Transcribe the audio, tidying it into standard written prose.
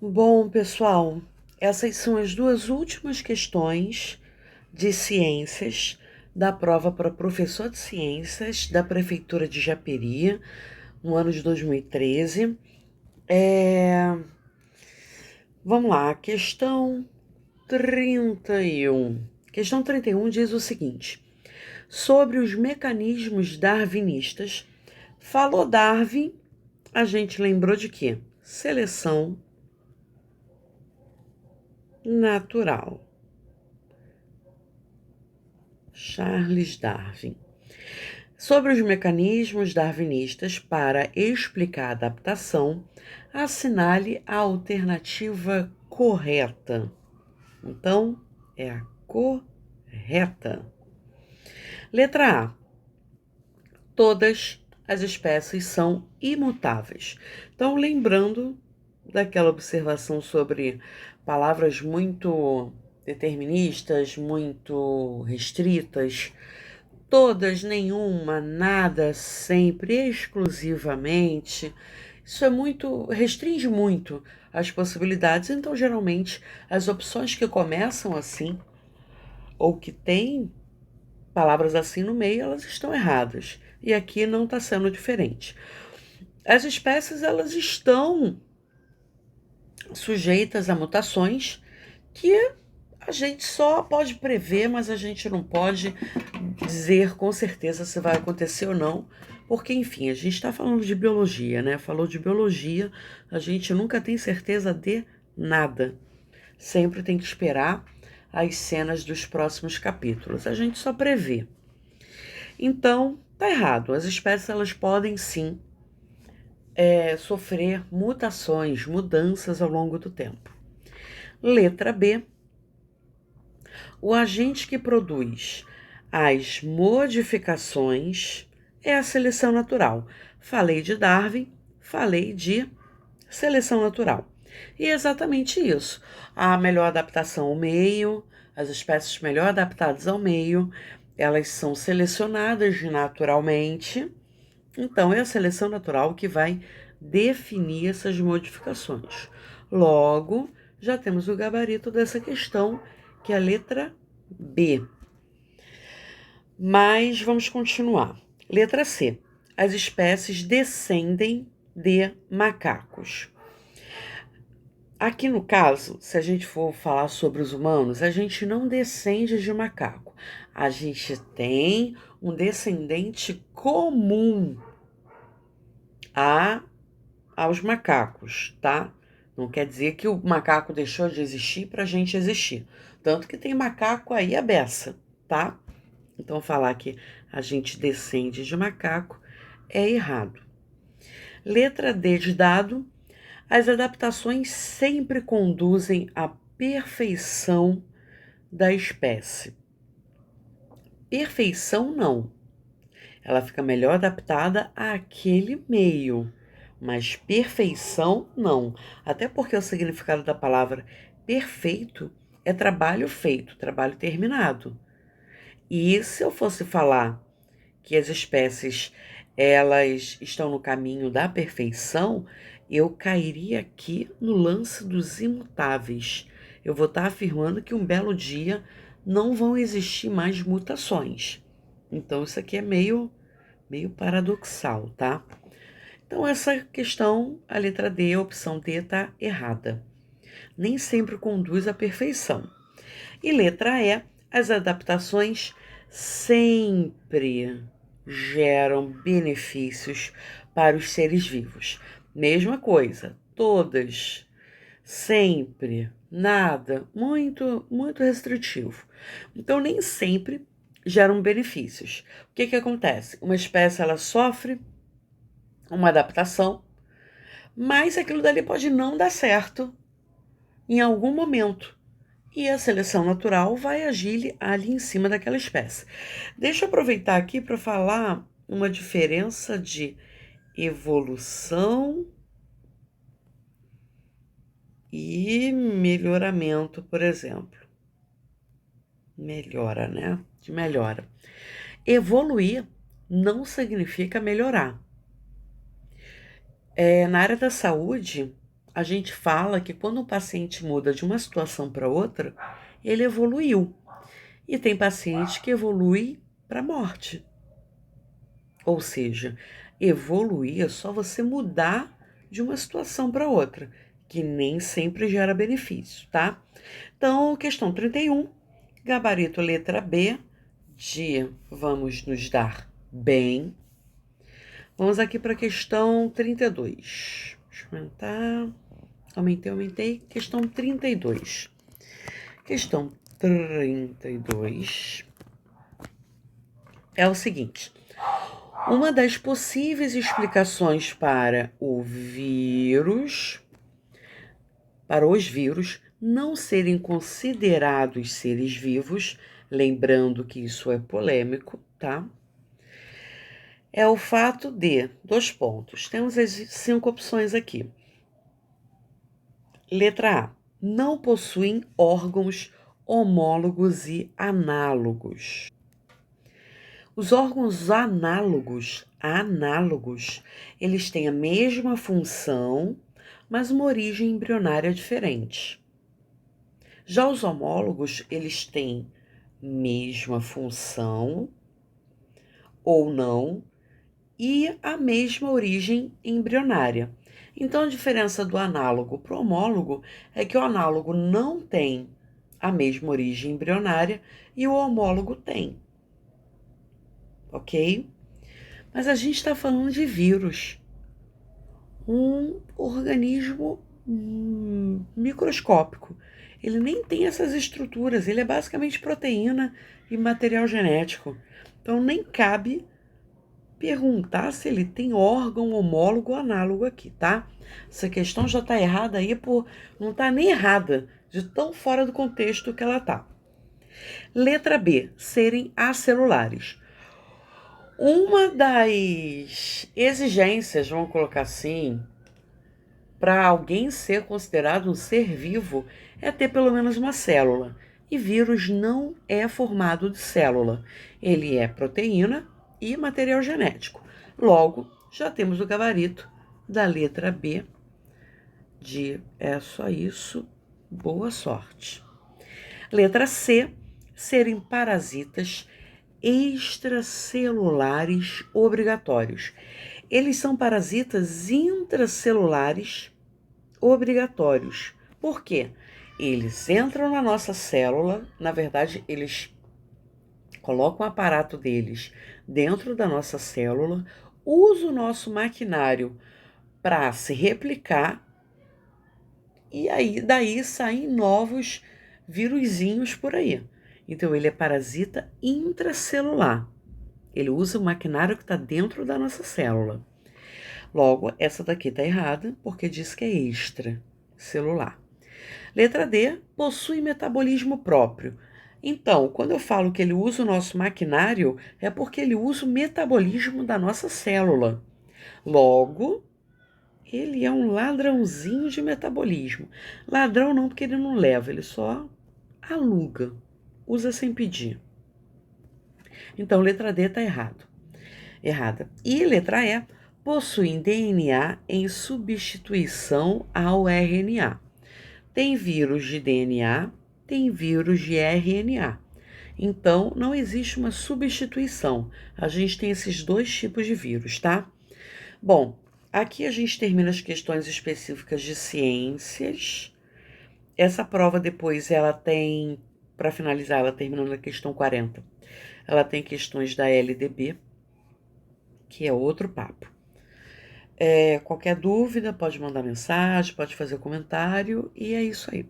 Bom, pessoal, essas são as duas últimas questões de ciências da prova para professor de ciências da Prefeitura de Japeri, no ano de 2013. Vamos lá, questão 31. Questão 31 diz o seguinte: sobre os mecanismos darwinistas, falou Darwin, a gente lembrou de quê? Seleção natural. Charles Darwin. Sobre os mecanismos darwinistas para explicar a adaptação, assinale a alternativa correta. Então, é a correta. Letra A. Todas as espécies são imutáveis. Então, lembrando daquela observação sobre palavras muito deterministas, muito restritas, todas, nenhuma, nada, sempre, exclusivamente. Isso restringe muito as possibilidades. Então, geralmente, as opções que começam assim, ou que têm palavras assim no meio, elas estão erradas. E aqui não está sendo diferente. As espécies, elas estão sujeitas a mutações que a gente só pode prever, mas a gente não pode dizer com certeza se vai acontecer ou não, porque, enfim, a gente está falando de biologia, né? Falou de biologia, a gente nunca tem certeza de nada. Sempre tem que esperar as cenas dos próximos capítulos. A gente só prevê. Então, tá errado. As espécies, elas podem sim sofrer mutações, mudanças ao longo do tempo. Letra B. O agente que produz as modificações é a seleção natural. Falei de Darwin, falei de seleção natural. E é exatamente isso. A melhor adaptação ao meio, as espécies melhor adaptadas ao meio, elas são selecionadas naturalmente. Então, é a seleção natural que vai definir essas modificações. Logo, já temos o gabarito dessa questão, que é a letra B. Mas vamos continuar. Letra C. As espécies descendem de macacos. Aqui no caso, se a gente for falar sobre os humanos, a gente não descende de macaco. A gente tem um descendente comum aos macacos, tá? Não quer dizer que o macaco deixou de existir para a gente existir. Tanto que tem macaco aí a beça, tá? Então, falar que a gente descende de macaco é errado. Letra D de dado. As adaptações sempre conduzem à perfeição da espécie. Perfeição não. Ela fica melhor adaptada àquele meio, mas perfeição não. Até porque o significado da palavra perfeito é trabalho feito, trabalho terminado. E se eu fosse falar que as espécies elas estão no caminho da perfeição, eu cairia aqui no lance dos imutáveis. Eu vou estar afirmando que um belo dia não vão existir mais mutações. Então isso aqui é meio paradoxal, tá? Então essa questão, a letra D, a opção D, está errada. Nem sempre conduz à perfeição. E letra E, as adaptações sempre geram benefícios para os seres vivos. Mesma coisa, todas, sempre, nada, muito restritivo. Então, nem sempre geram benefícios. O que acontece? Uma espécie, ela sofre uma adaptação, mas aquilo dali pode não dar certo em algum momento. E a seleção natural vai agir ali em cima daquela espécie. Deixa eu aproveitar aqui para falar uma diferença de evolução e melhoramento, por exemplo. Melhora, né? De melhora. Evoluir não significa melhorar. Na área da saúde, a gente fala que quando um paciente muda de uma situação para outra, ele evoluiu. E tem paciente que evolui para a morte. Ou seja, evoluir é só você mudar de uma situação para outra, que nem sempre gera benefício, tá? Então, questão 31, gabarito letra B, de vamos nos dar bem. Vamos aqui para a questão 32. Deixa eu aumentar. Aumentei. Questão 32. Questão 32 é o seguinte. Uma das possíveis explicações para os vírus não serem considerados seres vivos, lembrando que isso é polêmico, tá? É o fato de, 2 pontos, temos as 5 opções aqui. Letra A, não possuem órgãos homólogos e análogos. Os órgãos análogos, eles têm a mesma função, mas uma origem embrionária diferente. Já os homólogos, eles têm mesma função ou não e a mesma origem embrionária. Então, a diferença do análogo para o homólogo é que o análogo não tem a mesma origem embrionária e o homólogo tem. Ok? Mas a gente está falando de vírus, um organismo microscópico. Ele nem tem essas estruturas, ele é basicamente proteína e material genético. Então nem cabe perguntar se ele tem órgão homólogo ou análogo aqui, tá? Essa questão já está errada aí não está nem errada, de tão fora do contexto que ela tá. Letra B, serem acelulares. Uma das exigências, vamos colocar assim, para alguém ser considerado um ser vivo é ter pelo menos uma célula. E vírus não é formado de célula. Ele é proteína e material genético. Logo, já temos o gabarito da letra B de é só isso, boa sorte. Letra C, serem parasitas extracelulares obrigatórios. Eles são parasitas intracelulares obrigatórios. Por quê? Eles entram na nossa célula, na verdade, eles colocam o aparato deles dentro da nossa célula, usam o nosso maquinário para se replicar e aí daí saem novos viruzinhos por aí. Então, ele é parasita intracelular. Ele usa o maquinário que está dentro da nossa célula. Logo, essa daqui está errada, porque diz que é extracelular. Letra D, possui metabolismo próprio. Então, quando eu falo que ele usa o nosso maquinário, é porque ele usa o metabolismo da nossa célula. Logo, ele é um ladrãozinho de metabolismo. Ladrão não, porque ele não leva, ele só aluga, usa sem pedir. Então, letra D está errada. E letra E, possuem DNA em substituição ao RNA. Tem vírus de DNA, tem vírus de RNA. Então, não existe uma substituição. A gente tem esses 2 tipos de vírus, tá? Bom, aqui a gente termina as questões específicas de ciências. Essa prova depois, ela tem, para finalizar, ela termina na questão 40. Ela tem questões da LDB, que é outro papo. Qualquer dúvida, pode mandar mensagem, pode fazer comentário, e é isso aí.